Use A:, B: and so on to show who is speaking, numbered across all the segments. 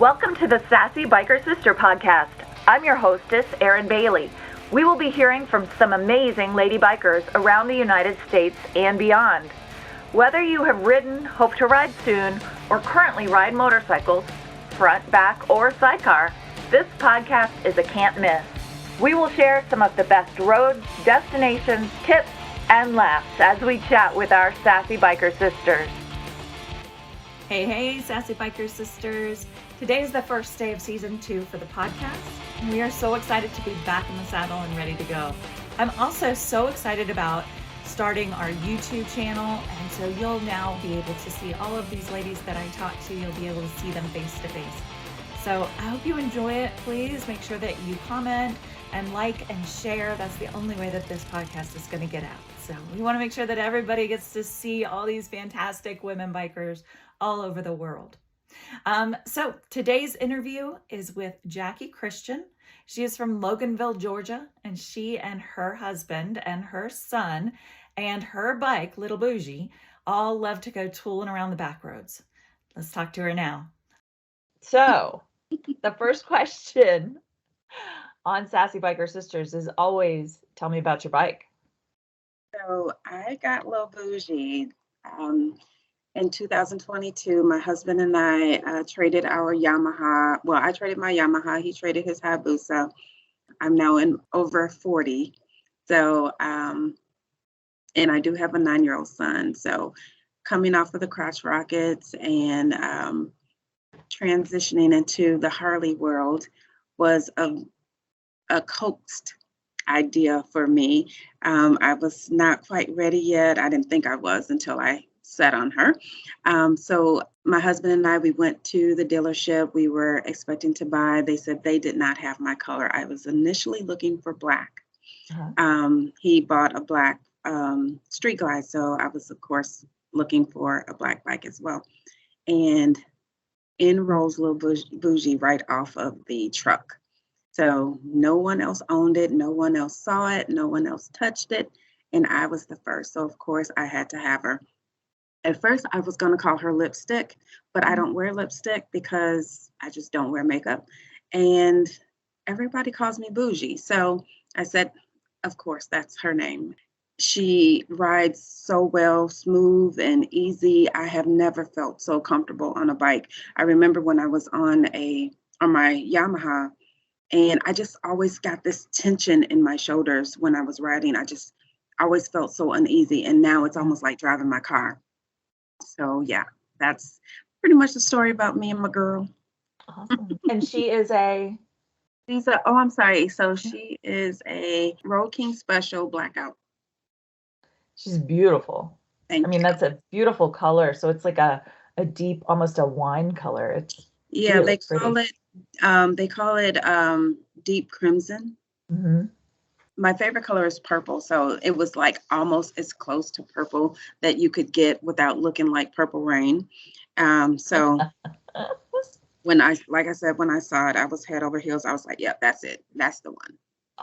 A: Welcome to the Sassy Biker Sister podcast. I'm your hostess, Erin Bailey. We will be hearing from some amazing lady bikers around the United States and beyond. Whether you have ridden, hope to ride soon, or currently ride motorcycles, front, back, or sidecar, this podcast is a can't miss. We will share some of the best roads, destinations, tips, and laughs as we chat with our Sassy Biker Sisters.
B: Hey, Sassy Biker Sisters. Today is the first day of season 2 for the podcast, and we are so excited to be back in the saddle and ready to go. I'm also so excited about starting our YouTube channel, and so you'll now be able to see all of these ladies that I talk to. You'll be able to see them face to face. So I hope you enjoy it. Please make sure that you comment and like and share. That's the only way that this podcast is going to get out. So we want to make sure that everybody gets to see all these fantastic women bikers all over the world. So today's interview is with Jacqui Christian. She is from Loganville, Georgia, and she and her husband and her son and her bike, Lil Bougie, all love to go tooling around the back roads. Let's talk to her now. So the first question on Sassy Biker Sisters is always, tell me about your bike.
C: So I got Lil Bougie in 2022. My husband and I traded our Yamaha. Well, I traded my Yamaha. He traded his Hayabusa. I'm now in over 40. So, and I do have a 9-year-old son. So coming off of the crotch rockets and transitioning into the Harley world was a coaxed idea for me. I was not quite ready yet. I didn't think I was until I sat on her. So my husband and I, we went to the dealership. We were expecting to buy. They said they did not have my color. I was initially looking for black. He bought a black Street Glide. So I was, of course, looking for a black bike as well. And in rolls Lil Bougie right off of the truck. So no one else owned it. No one else saw it. No one else touched it. And I was the first. So, of course, I had to have her. At first, I was going to call her Lipstick, but I don't wear lipstick because I just don't wear makeup. And everybody calls me Bougie. So I said, of course, that's her name. She rides so well, smooth and easy. I have never felt so comfortable on a bike. I remember when I was on my Yamaha, and I just always got this tension in my shoulders when I was riding. I just always felt so uneasy. And now it's almost like driving my car. So yeah, that's pretty much the story about me and my girl.
B: Awesome. And she is
C: I'm sorry. So she is a Road King Special Blackout.
B: She's beautiful.
C: Thank you.
B: That's a beautiful color. So it's like a deep, almost a wine color. It's
C: yeah,
B: really
C: they call it deep crimson.
B: Mm-hmm.
C: My favorite color is purple, so it was like almost as close to purple that you could get without looking like Purple Rain. So when I saw it, I was head over heels. I was like, yep, that's it. That's the one.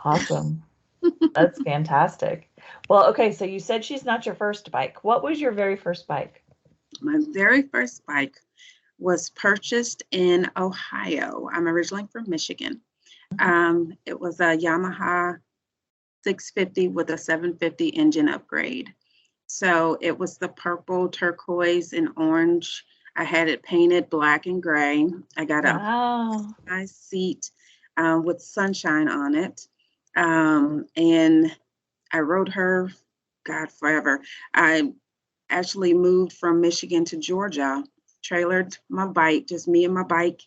B: Awesome. That's fantastic. Well, okay, so you said she's not your first bike. What was your very first bike?
C: My very first bike was purchased in Ohio. I'm originally from Michigan. It was a Yamaha 650 with a 750 engine upgrade. So it was the purple, turquoise, and orange. I had it painted black and gray. I got a nice seat with sunshine on it. And I rode her, God, forever. I actually moved from Michigan to Georgia, trailered my bike, just me and my bike.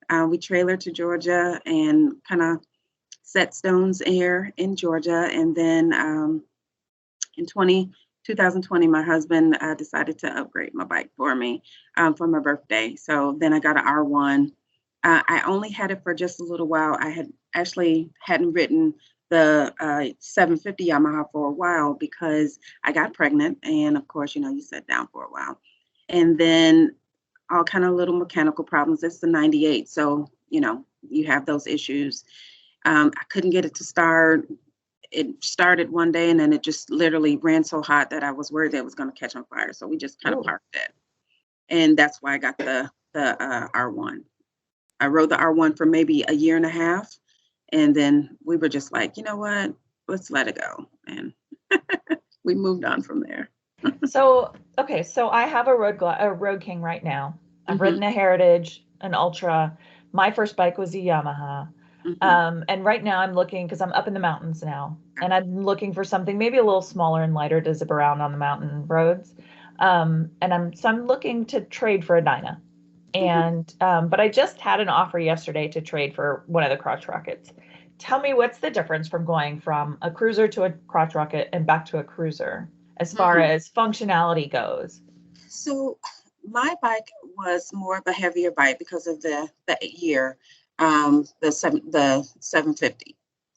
C: We trailered to Georgia and kind of set stones here in Georgia. And then in 2020, my husband decided to upgrade my bike for me for my birthday. So then I got an R1. I only had it for just a little while. I hadn't ridden the 750 Yamaha for a while because I got pregnant. And of course, you sat down for a while. And then all kind of little mechanical problems. It's the 98. So, you have those issues. I couldn't get it to start. It started one day and then it just literally ran so hot that I was worried that it was going to catch on fire. So we just kind of parked it. And that's why I got the R1. I rode the R1 for maybe a year and a half. And then we were just like, you know what, let's let it go. And we moved on from there.
B: So, okay, so I have a Road King right now. I've
C: Mm-hmm,
B: ridden a Heritage, an Ultra. My first bike was a Yamaha.
C: mm-hmm.
B: And right now I'm looking because I'm up in the mountains now, and I'm looking for something maybe a little smaller and lighter to zip around on the mountain roads. And I'm looking to trade for a Dyna.
C: Mm-hmm.
B: And but I just had an offer yesterday to trade for one of the crotch rockets. Tell me what's the difference from going from a cruiser to a crotch rocket and back to a cruiser as far
C: Mm-hmm.
B: as functionality goes?
C: So my bike was more of a heavier bike because of the year, the 750.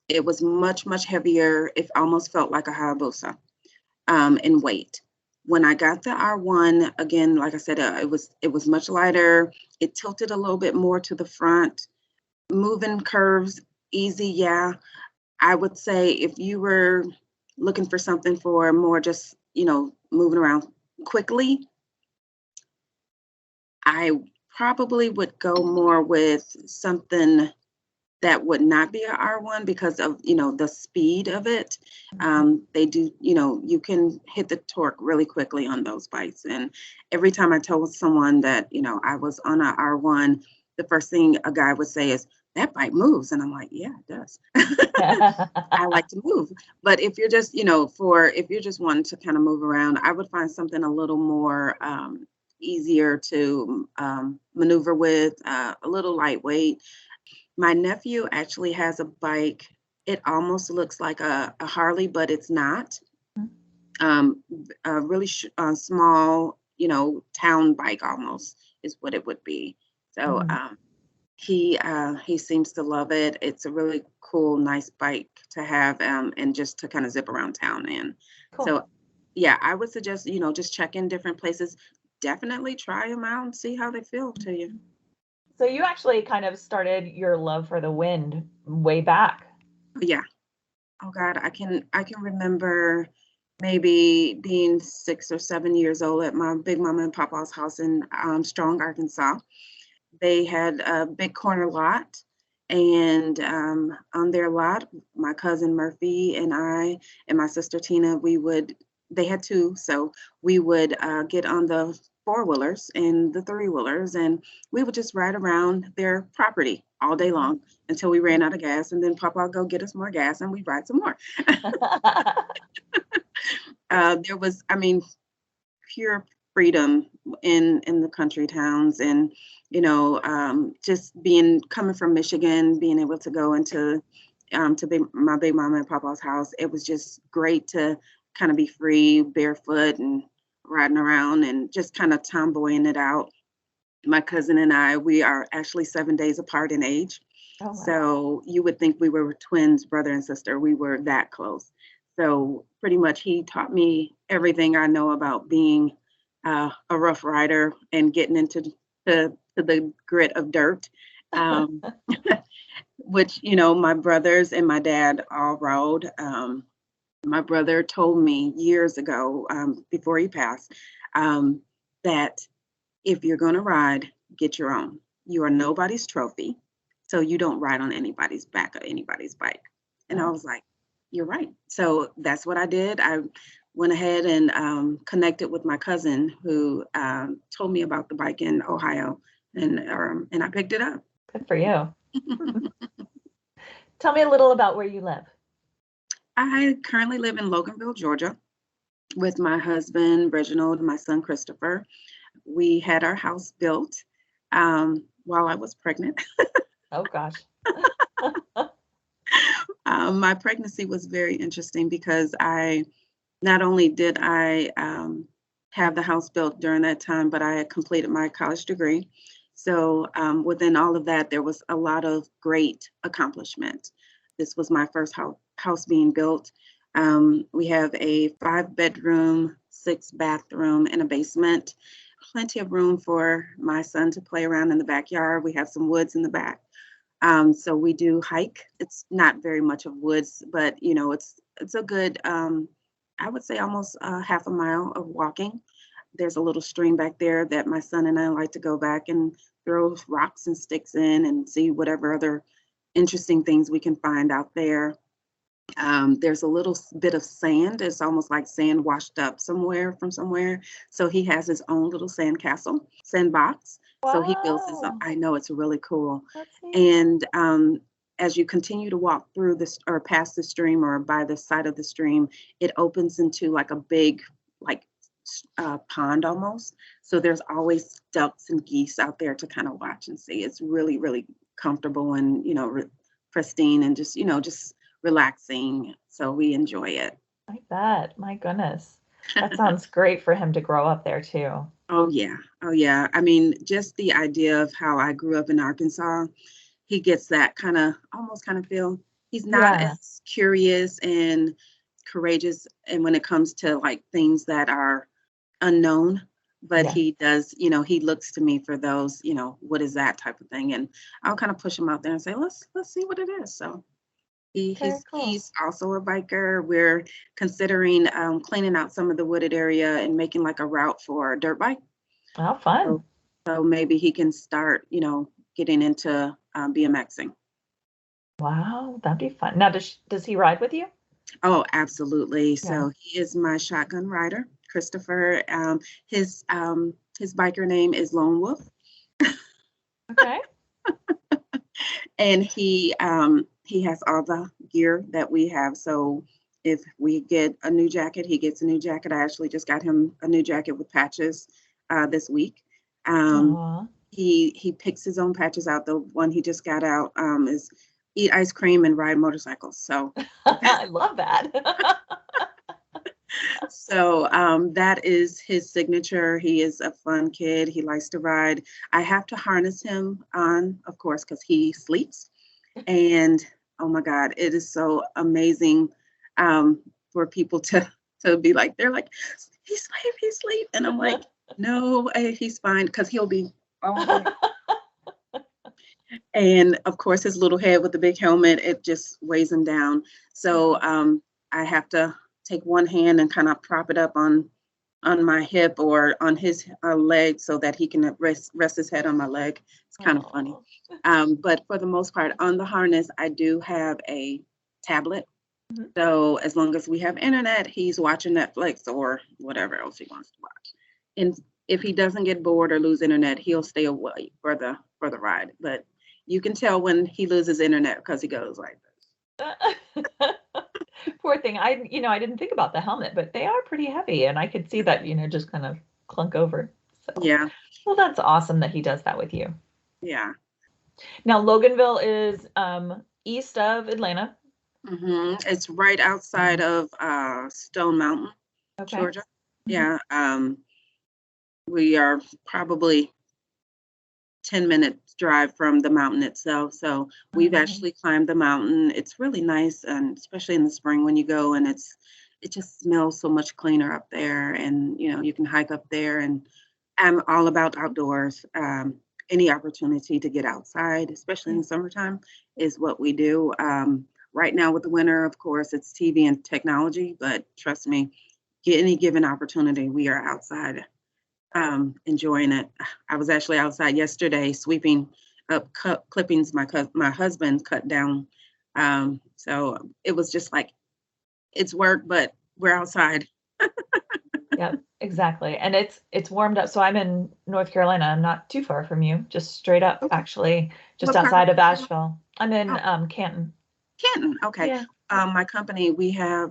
C: It was much heavier. It almost felt like a Hayabusa in weight. When I got the R1, again, like I said, it was much lighter. It tilted a little bit more to the front. Moving curves, easy, yeah. I would say if you were looking for something for more just, moving around quickly, I probably would go more with something that would not be a R1 because of, the speed of it. They do, you can hit the torque really quickly on those bikes. And every time I told someone that, I was on a R1, the first thing a guy would say is, that bike moves. And I'm like, yeah, it does. I like to move. But if you're just, if you're just wanting to kind of move around, I would find something a little more easier to maneuver with, a little lightweight. My nephew actually has a bike. It almost looks like a Harley, but it's not. A really small, town bike almost is what it would be. So
B: Mm,
C: he seems to love it. It's a really cool, nice bike to have, and just to kind of zip around town in.
B: cool.
C: So yeah, I would suggest, just check in different places. Definitely try them out and see how they feel to you.
B: So you actually kind of started your love for the wind way back.
C: Yeah. Oh God, I can remember maybe being 6 or 7 years old at my big mama and papa's house in Strong, Arkansas. They had a big corner lot, and on their lot, my cousin Murphy and I and my sister Tina, they had two, so we would get on the four-wheelers and the three-wheelers, and we would just ride around their property all day long until we ran out of gas, and then Papa would go get us more gas, and we'd ride some more. There was, I mean, pure freedom in the country towns, and just being coming from Michigan, being able to go into my big mama and papa's house. It was just great to kind of be free, barefoot, and riding around and just kind of tomboying it out. My cousin and I, we are actually 7 days apart in age.
B: Oh, wow.
C: So you would think we were twins, brother and sister. We were that close. So pretty much he taught me everything I know about being a rough rider and getting into the grit of dirt, um, which, my brothers and my dad all rode. My brother told me years ago, before he passed, that if you're going to ride, get your own. You are nobody's trophy, so you don't ride on anybody's back or anybody's bike. And I
B: Oh,
C: was like, you're right. So that's what I did. I went ahead and connected with my cousin who told me about the bike in Ohio, and I picked it up.
B: good for you. Tell me a little about where you live.
C: I currently live in Loganville, Georgia, with my husband, Reginald, and my son, Christopher. We had our house built while I was pregnant.
B: Oh gosh.
C: My pregnancy was very interesting because not only did I have the house built during that time, but I had completed my college degree. So within all of that, there was a lot of great accomplishment. This was my first house being built. We have a 5-bedroom, 6-bathroom, and a basement. Plenty of room for my son to play around in the backyard. We have some woods in the back. So we do hike. It's not very much of woods, but it's a good, I would say almost half a mile of walking. there's a little stream back there that my son and I like to go back and throw rocks and sticks in and see whatever other interesting things we can find out there. There's a little bit of sand. It's almost like sand washed up somewhere from somewhere. So he has his own little sand castle, sandbox. So he builds his own.
B: Wow.
C: I know, it's really cool.
B: That's neat.
C: And as you continue to walk through this or past the stream or by the side of the stream, it opens into like a big, like pond almost. So there's always ducks and geese out there to kind of watch and see. It's really, really comfortable and, pristine and just relaxing. So we enjoy it.
B: I bet. My goodness. That sounds great for him to grow up there too.
C: Oh yeah. Oh yeah. I mean, just the idea of how I grew up in Arkansas, he gets that almost kind of feel. He's not
B: Yeah.
C: as curious and courageous and when it comes to like things that are unknown, but
B: Yeah.
C: he does, he looks to me for those, what is that type of thing? And I'll kind of push him out there and say, let's see what it is. So
B: Very cool.
C: he's also a biker. We're considering cleaning out some of the wooded area and making like a route for a dirt bike.
B: Well, fun.
C: So maybe he can start, getting into BMXing.
B: Wow, that'd be fun. Now, does he ride with you?
C: Oh, absolutely.
B: Yeah.
C: So he is my shotgun rider, Christopher. His biker name is Lone Wolf,
B: Okay.
C: and he has all the gear that we have. So if we get a new jacket, he gets a new jacket. I actually just got him a new jacket with patches this week.
B: Aw.
C: He picks his own patches out. The one he just got out is eat ice cream and ride motorcycles. So
B: I love that.
C: so that is his signature. He is a fun kid. He likes to ride. I have to harness him on, of course, because he sleeps. And oh my God, it is so amazing for people to be like, they're like, he's asleep. And I'm like, no, he's fine, because he'll be all day. And of course, his little head with the big helmet, it just weighs him down. So I have to take one hand and kind of prop it up on my hip or on his leg so that he can rest his head on my leg. It's kind of funny. But for the most part, on the harness, I do have a tablet.
B: Mhm.
C: So as long as we have internet, he's watching Netflix or whatever else he wants to watch. And if he doesn't get bored or lose internet, he'll stay away for the ride. But you can tell when he loses internet because he goes like this.
B: Poor thing. I didn't think about the helmet, but they are pretty heavy, and I could see that, just kind of clunk over. So,
C: Yeah.
B: well, that's awesome that he does that with you.
C: Yeah.
B: Now, Loganville is east of Atlanta.
C: It's right outside of Stone Mountain,
B: Okay.
C: Georgia.
B: Mhm.
C: Yeah. We are probably 10 minutes drive from the mountain itself. So we've
B: Mhm.
C: actually climbed the mountain. It's really nice, and especially in the spring when you go, and it just smells so much cleaner up there. And you can hike up there, and I'm all about outdoors. Any opportunity to get outside, especially in the summertime, is what we do. Right now with the winter, of course, it's TV and technology, but trust me, get any given opportunity, we are outside enjoying it. I was actually outside yesterday sweeping up clippings my husband cut down. So it was just like, it's work, but we're outside.
B: Yeah, exactly. And it's warmed up. So I'm in North Carolina. I'm not too far from you, just straight up,
C: Okay.
B: actually, just
C: What part
B: outside of
C: of
B: Asheville. I'm in
C: Oh.
B: Canton.
C: Canton. Okay.
B: Yeah.
C: My company, we have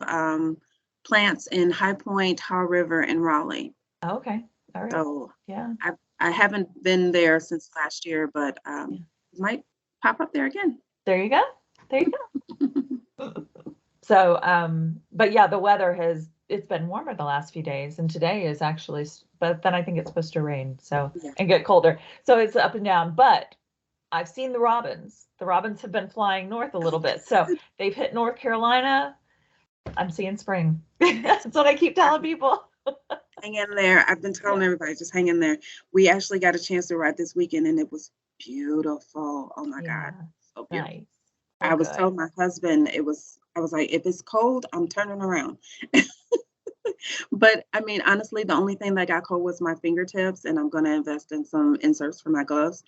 C: plants in High Point, Haw River, and Raleigh.
B: Oh, okay. All right.
C: So
B: Yeah.
C: I haven't been there since last year, but might pop up there again.
B: There you go. There you go. So, but yeah, the weather it's been warmer the last few days, and today is actually, but then I think it's supposed to rain, so,
C: Yeah.
B: and get colder. So it's up and down, but I've seen the robins. The robins have been flying north a little bit. So they've hit North Carolina. I'm seeing spring. That's what I keep telling people.
C: Hang in there. I've been telling everybody, just hang in there. We actually got a chance to ride this weekend, and it was beautiful. Oh my God. So beautiful.
B: Nice.
C: I was telling my husband, I was like, if it's cold, I'm turning around. But I mean, honestly, the only thing that got cold was my fingertips, and I'm going to invest in some inserts for my gloves.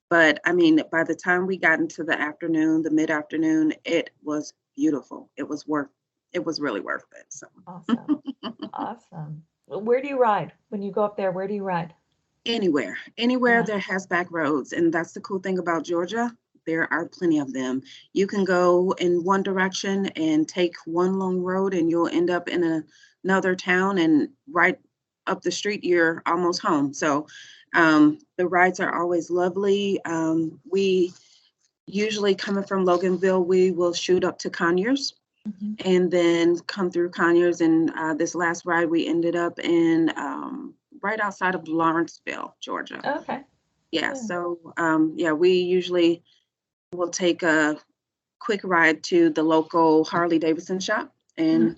C: But I mean, by the time we got into the afternoon, the mid-afternoon, it was beautiful. It was really worth it. So
B: Awesome. Awesome. Well, where do you ride? When you go up there, where do you ride?
C: anywhere
B: Yeah.
C: there has back roads, and that's the cool thing about Georgia. There are plenty of them. You can go in one direction and take one long road, and you'll end up in another town, and right up the street, you're almost home. So the rides are always lovely. We usually coming from Loganville, we will shoot up to Conyers
B: Mhm.
C: and then come through Conyers. And this last ride, we ended up in right outside of Lawrenceville, Georgia.
B: Okay.
C: Yeah,
B: Yeah.
C: so yeah, we usually will take a quick ride to the local Harley Davidson shop,
B: Mhm.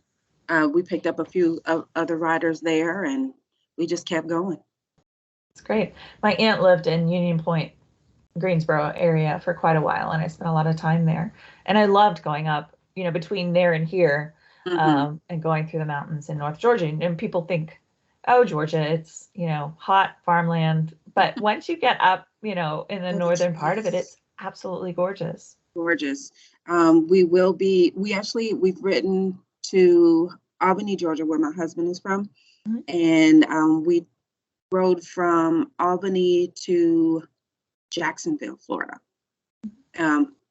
C: and we picked up a few other riders there, and we just kept going.
B: It's great. My aunt lived in Union Point, Greensboro area for quite a while, and I spent a lot of time there. And I loved going up, between there and here,
C: Hmm.
B: and going through the mountains in North Georgia. And people think, oh, Georgia, it's, hot farmland. But once you get up, in the northern part of it,
C: Yes,
B: it's absolutely gorgeous.
C: gorgeous. We've written to Albany, Georgia, where my husband is from,
B: Mhm.
C: and we rode from Albany to Jacksonville, Florida.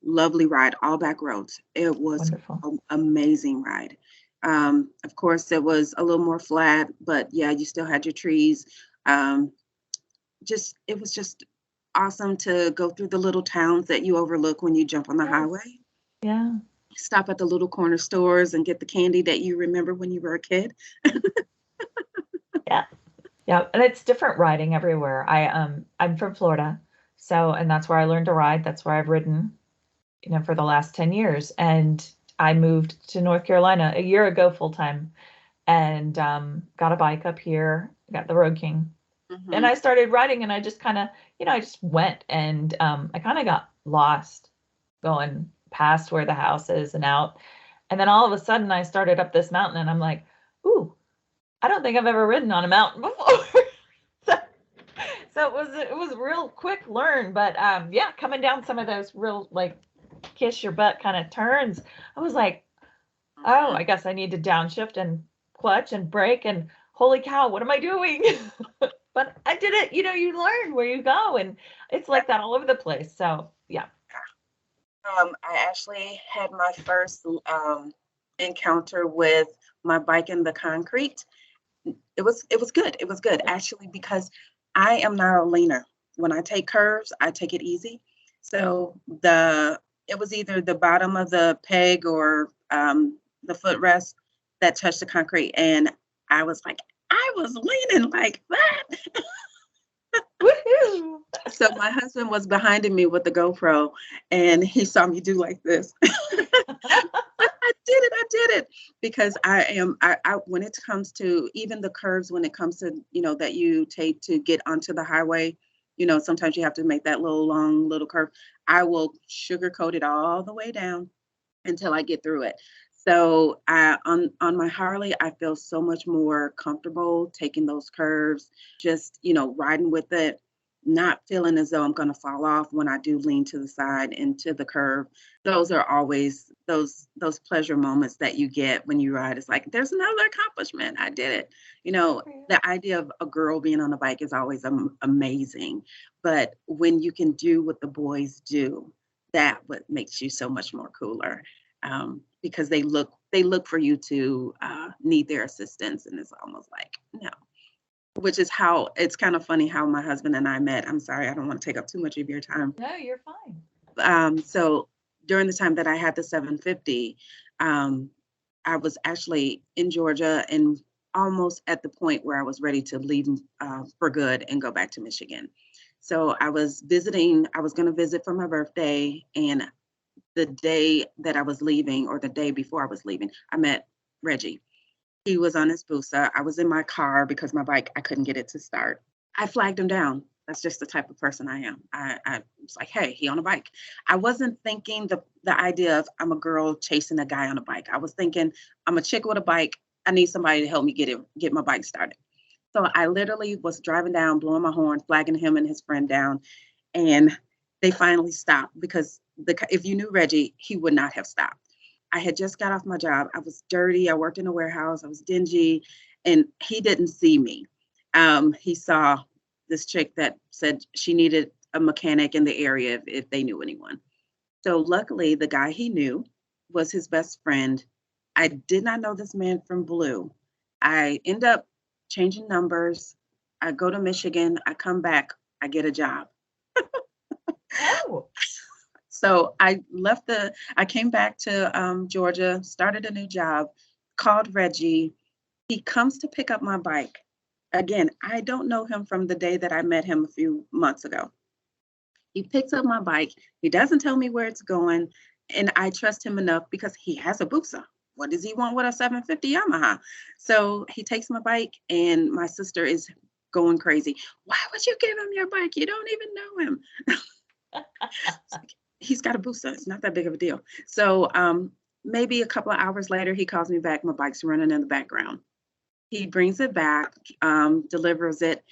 C: Lovely ride, all back roads. It was
B: Wonderful.
C: an amazing ride. Of course, it was a little more flat, but yeah, you still had your trees. Um, it was just awesome to go through the little towns that you overlook when you jump on the
B: Yes.
C: highway.
B: Yeah.
C: Stop at the little corner stores and get the candy that you remember when you were a kid.
B: Yeah. Yeah. And it's different riding everywhere. I'm from Florida. So, and that's where I learned to ride. That's where I've ridden, for the last 10 years. And I moved to North Carolina a year ago full time and got a bike up here, got the Road King. And
C: Hmm.
B: I started riding and I just kind of, I just went and I kind of got lost going past where the house is and out. And then all of a sudden I started up this mountain and I'm like, ooh, I don't think I've ever ridden on a mountain before. so, so it was a real quick learn, but yeah, coming down some of those real like kiss your butt kind of turns, I was like, oh,
C: Hmm.
B: I guess I need to downshift and clutch and brake and holy cow, what am I doing? But I did it. You learn where you go and it's like that all over the place. So yeah.
C: I actually had my first encounter with my bike in the concrete. It was good. It was good actually because I am not a leaner. When I take curves, I take it easy. So it was either the bottom of the peg or the footrest that touched the concrete, and I was like, I was leaning like that.
B: Woohoo!
C: So my husband was behind me with the GoPro, and he saw me do like this. But I did it because when it comes to even the curves, when it comes to, that you take to get onto the highway, sometimes you have to make that little long little curve. I will sugarcoat it all the way down until I get through it. So on my Harley, I feel so much more comfortable taking those curves, just, riding with it, not feeling as though I'm going to fall off when I do lean to the side into the curve. Those are always those pleasure moments that you get when you ride. It's like, there's another accomplishment. I did it. The idea of a girl being on a bike is always amazing. But when you can do what the boys do, that what makes you so much more cooler, because they look for you to need their assistance, and it's almost like no. Which is how it's kind of funny how my husband and I met. I'm sorry, I don't want to take up too much of your time.
B: No, you're fine.
C: So during the time that I had the 750, um, I was actually in Georgia and almost at the point where I was ready to leave for good and go back to Michigan. So I was visiting. I was going to visit for my birthday, and the day that I was leaving, or the day before I was leaving, I met Reggie. He was on his Busa. I was in my car because my bike, I couldn't get it to start. I flagged him down. That's just the type of person I am. I was like, hey, he on a bike. I wasn't thinking the idea of I'm a girl chasing a guy on a bike. I was thinking I'm a chick with a bike. I need somebody to help me get my bike started. So I literally was driving down, blowing my horn, flagging him and his friend down, and they finally stopped because if you knew Reggie, he would not have stopped. I had just got off my job. I was dirty. I worked in a warehouse. I was dingy, and he didn't see me. He saw this chick that said she needed a mechanic in the area if they knew anyone. So luckily, the guy he knew was his best friend. I did not know this man from Blue. I end up changing numbers. I go to Michigan. I come back. I get a job.
B: Oh,
C: So I came back to Georgia, started a new job, called Reggie. He comes to pick up my bike. Again, I don't know him from the day that I met him a few months ago. He picks up my bike. He doesn't tell me where it's going. And I trust him enough because he has a Busa. What does he want with a 750 Yamaha? So he takes my bike, and my sister is going crazy. Why would you give him your bike? You don't even know him. He's got a Busa. It's not that big of a deal. So maybe a couple of hours later, he calls me back. My bike's running in the background. He brings it back, delivers it.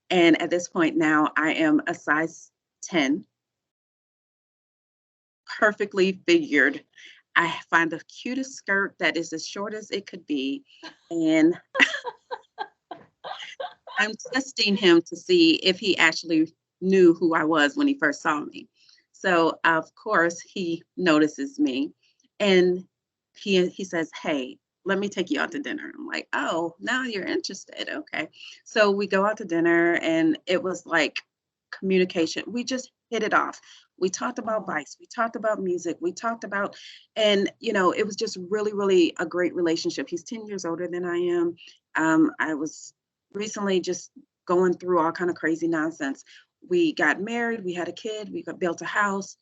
C: And at this point now, I am a size 10, perfectly figured. I find the cutest skirt that is as short as it could be. And I'm testing him to see if he actually knew who I was when he first saw me. So of course he notices me, and he says, "Hey, let me take you out to dinner." I'm like, "Oh, now you're interested. Okay." So we go out to dinner, and it was like communication. We just hit it off. We talked about bikes. We talked about music. We talked about, and it was just really, really a great relationship. He's 10 years older than I am. I was recently just going through all kind of crazy nonsense. We got married. We had a kid. We built a house.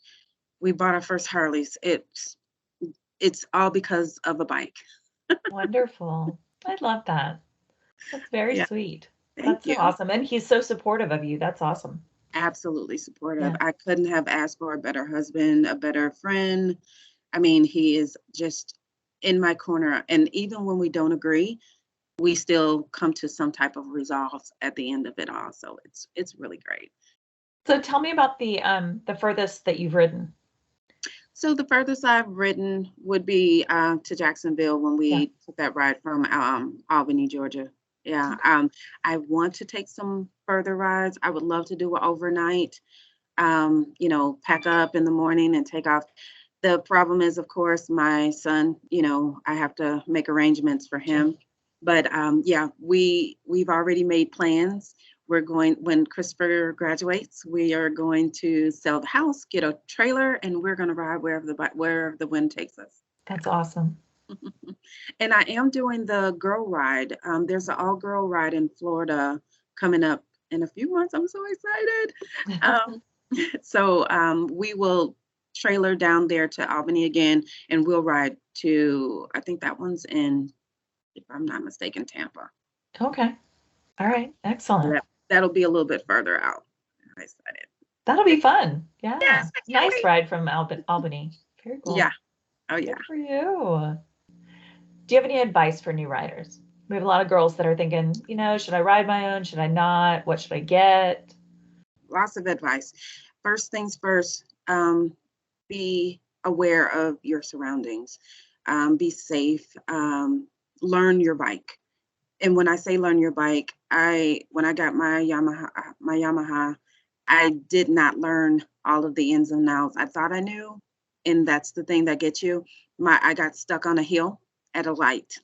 C: We bought our first Harleys. It's all because of a bike.
B: wonderful. I love that. That's very
C: Yeah,
B: sweet.
C: thank
B: That's so
C: you.
B: awesome. And he's so supportive of you. That's awesome.
C: Absolutely supportive.
B: Yeah.
C: I couldn't have asked for a better husband, a better friend. I mean, he is just in my corner. And even when we don't agree, we still come to some type of resolve at the end of it all. So it's really great.
B: So tell me about the furthest that you've ridden.
C: So the furthest I've ridden would be to Jacksonville when
B: Yeah.
C: we took that ride from Albany, Georgia. Yeah. I want to take some further rides. I would love to do it overnight. Pack up in the morning and take off. The problem is, of course, my son, I have to make arrangements for him. But yeah, we've already made plans. We're going, when Christopher graduates, we are going to sell the house, get a trailer, and we're going to ride wherever the wind takes us.
B: That's awesome.
C: And I am doing the girl ride. There's an all-girl ride in Florida coming up in a few months. I'm so excited. So we will trailer down there to Albany again, and we'll ride to, I think that one's in, if I'm not mistaken, Tampa.
B: Okay. All right. Excellent.
C: That'll be a little bit further out. I'm excited.
B: That'll be fun. Yeah.
C: Yes, I can't
B: Nice
C: wait.
B: ride from Albany. Very cool.
C: Yeah. Oh, yeah.
B: Good for you. Do you have any advice for new riders? We have a lot of girls that are thinking, should I ride my own? Should I not? What should I get?
C: Lots of advice. First things first, be aware of your surroundings. Be safe. Learn your bike. And when I say learn your bike, when I got my Yamaha, I did not learn all of the ins and outs. I thought I knew, and that's the thing that gets you. I got stuck on a hill at a light.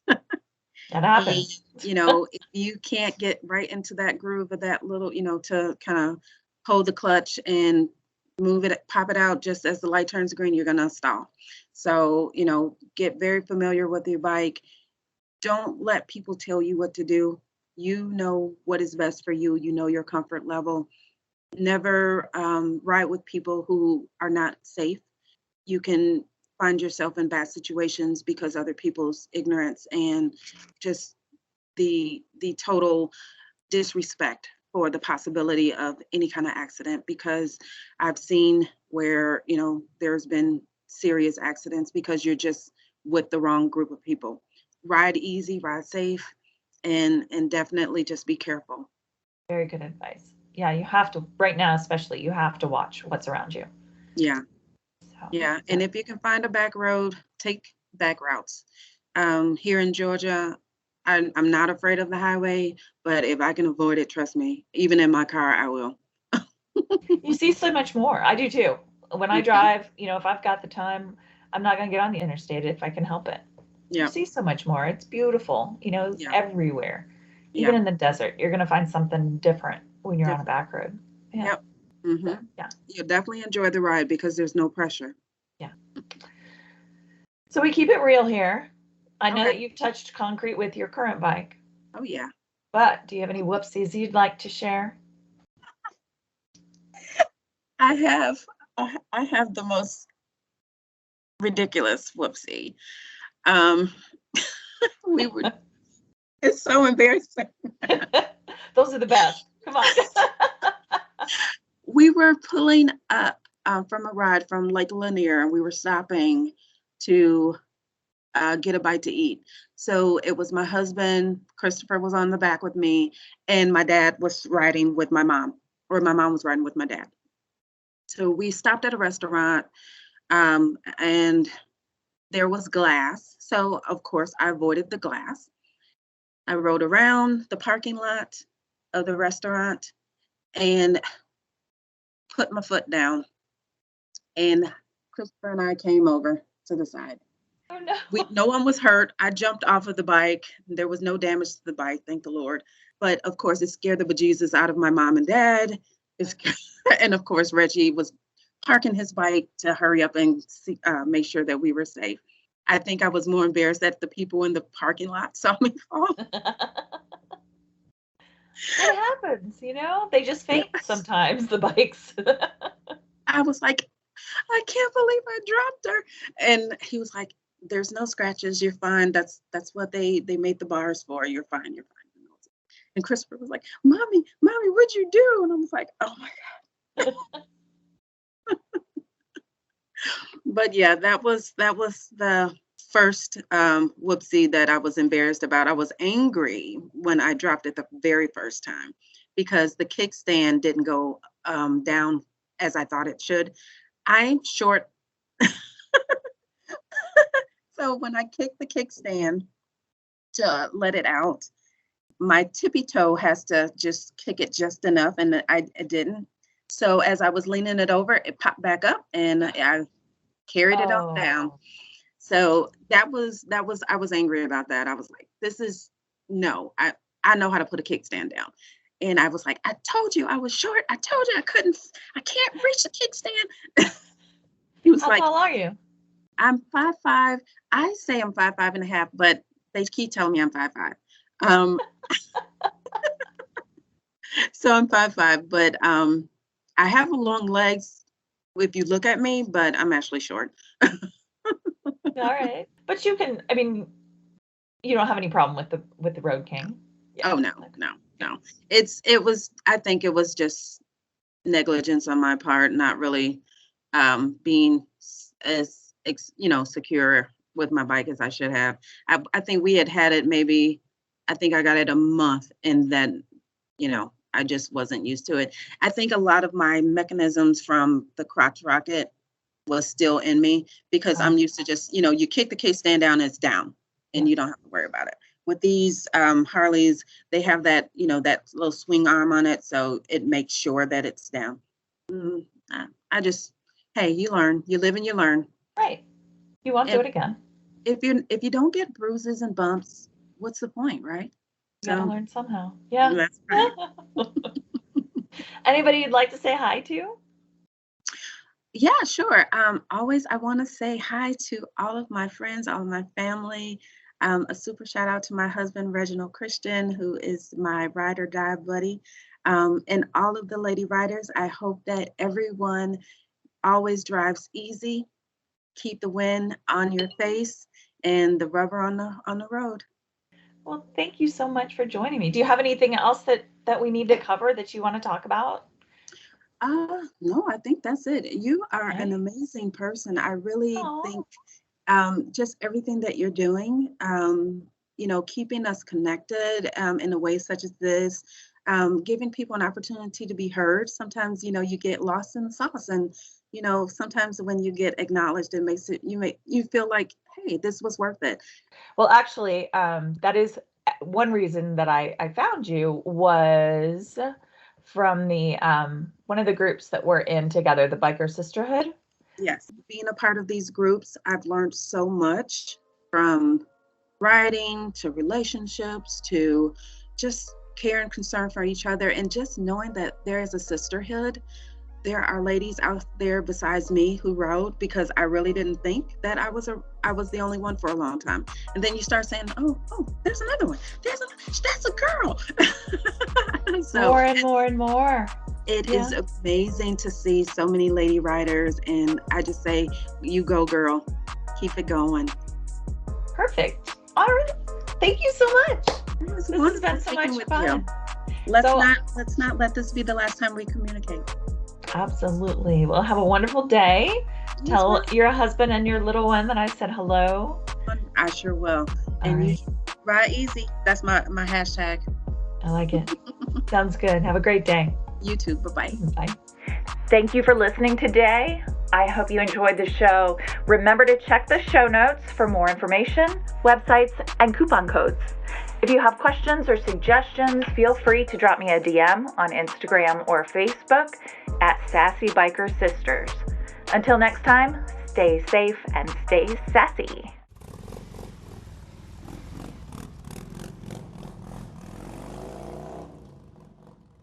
B: That happens.
C: If you can't get right into that groove of that little, to kind of hold the clutch and move it, pop it out just as the light turns green, you're gonna stall. So, get very familiar with your bike. Don't let people tell you what to do. You know what is best for you. You know your comfort level. Never ride with people who are not safe. You can find yourself in bad situations because other people's ignorance and just the total disrespect for the possibility of any kind of accident, because I've seen where, there's been serious accidents because you're just with the wrong group of people. ride easy, ride safe, and definitely just be careful.
B: Very good advice. Yeah, you have to, right now especially, you have to watch what's around you.
C: Yeah.
B: So,
C: Yeah. And if you can find a back road, take back routes. Here in Georgia, I'm not afraid of the highway, but if I can avoid it, trust me, even in my car, I will.
B: you see so much more. I do too. When I
C: Mhm.
B: drive, if I've got the time, I'm not going to get on the interstate if I can help it. You
C: Yeah.
B: see so much more. It's beautiful,
C: Yeah.
B: everywhere. Even
C: Yeah.
B: in the desert, you're going to find something different when you're on a
C: Different.
B: back road. Yeah.
C: Yep. Hmm.
B: So, yeah.
C: You'll definitely enjoy the ride because there's no pressure.
B: Yeah. So we keep it real here. I know
C: Okay.
B: that you've touched concrete with your current bike,
C: Oh yeah.
B: but do you have any whoopsies you'd like to share?
C: I have I have the most ridiculous whoopsie. Um we were it's so embarrassing.
B: Those are the best. Come on.
C: We were pulling up from a ride from Lake Lanier, and we were stopping to get a bite to eat. So it was my husband, Christopher was on the back with me, and my dad was riding with my mom, or my mom was riding with my dad. So we stopped at a restaurant, and there was glass. So, of course, I avoided the glass. I rode around the parking lot of the restaurant and put my foot down. And Christopher and I came over to the side.
B: Oh no.
C: No one was hurt. I jumped off of the bike. There was no damage to the bike, thank the Lord. But of course, it scared the bejesus out of my mom and dad. And of course, Reggie was parking his bike to hurry up and make sure that we were safe. I think I was more embarrassed that the people in the parking lot saw me fall.
B: It happens, they just faint sometimes, the bikes.
C: I was like, I can't believe I dropped her. And he was like, there's no scratches. You're fine. That's what they made the bars for. You're fine. You're fine. And Christopher was like, Mommy, what'd you do? And I was like, oh my God. But yeah, that was the first whoopsie that I was embarrassed about. I was angry when I dropped it the very first time because the kickstand didn't go down as I thought it should. I'm short. So when I kicked the kickstand to let it out, my tippy toe has to just kick it just enough, and I didn't. So as I was leaning it over, it popped back up, and I carried it on down.
B: Oh.
C: So that was I was angry about that. I was like, this is no, I know how to put a kickstand down. And I was like, I told you I was short. I told you I can't reach the kickstand. He was
B: How
C: like,
B: tall are you?
C: I'm 5'5". I say I'm 5'5.5", but they keep telling me I'm 5'5". Um, so I'm 5'5", but I have long legs if you look at me, but I'm actually short.
B: All right. But you can, you don't have any problem with the Road King. Yeah.
C: Oh no, no, no. I think it was just negligence on my part, not really being as secure with my bike as I should have. I think we had it maybe, I think I got it a month, and then I just wasn't used to it. I think a lot of my mechanisms from the crotch rocket was still in me because I'm used to just, you kick the kickstand down, it's down, and you don't have to worry about it. With these Harleys, they have that, that little swing arm on it, so it makes sure that it's down. I just, hey, you learn, you live and you learn.
B: Right. You won't do
C: And
B: it again.
C: if you don't get bruises and bumps, what's the point, right?
B: You gotta
C: So
B: learn somehow. Yeah.
C: that's right.
B: Anybody you'd like to say hi to?
C: Yeah, sure. Always, I want to say hi to all of my friends, all of my family. A super shout out to my husband, Reginald Christian, who is my ride or die buddy. And all of the lady riders, I hope that everyone always drives easy, keep the wind on your face and the rubber on the road.
B: Well, thank you so much for joining me. Do you have anything else that we need to cover that you want to talk about?
C: No, I think that's it. You are an
B: Okay.
C: amazing person. I really
B: Oh,
C: think just everything that you're doing keeping us connected in a way such as this, giving people an opportunity to be heard. Sometimes, you get lost in the sauce, and sometimes when you get acknowledged, it makes it you feel like, hey, this was worth it.
B: Well, actually, that is one reason that I found you was from the one of the groups that we're in together, the Biker Sisterhood.
C: Yes, being a part of these groups, I've learned so much, from writing to relationships to just care and concern for each other, and just knowing that there is a sisterhood. There are ladies out there besides me who wrote, because I really didn't think that I was the only one for a long time. And then you start saying, oh, there's another one. That's a girl. So
B: more and more and more.
C: It is amazing to see so many lady writers, and I just say, you go, girl. Keep it going.
B: Perfect. All right. Thank you so much. This has been so much fun.
C: Let's not let this be the last time we communicate.
B: Absolutely. Well, have a wonderful day. Tell your husband and your little one that I said hello.
C: I sure will. And you ride easy. That's my hashtag.
B: I like it. Sounds good. Have a great day.
C: You too. Bye-bye.
B: Bye.
A: Thank you for listening today. I hope you enjoyed the show. Remember to check the show notes for more information, websites, and coupon codes. If you have questions or suggestions, feel free to drop me a DM on Instagram or Facebook at Sassy Biker Sisters. Until next time, stay safe and stay sassy.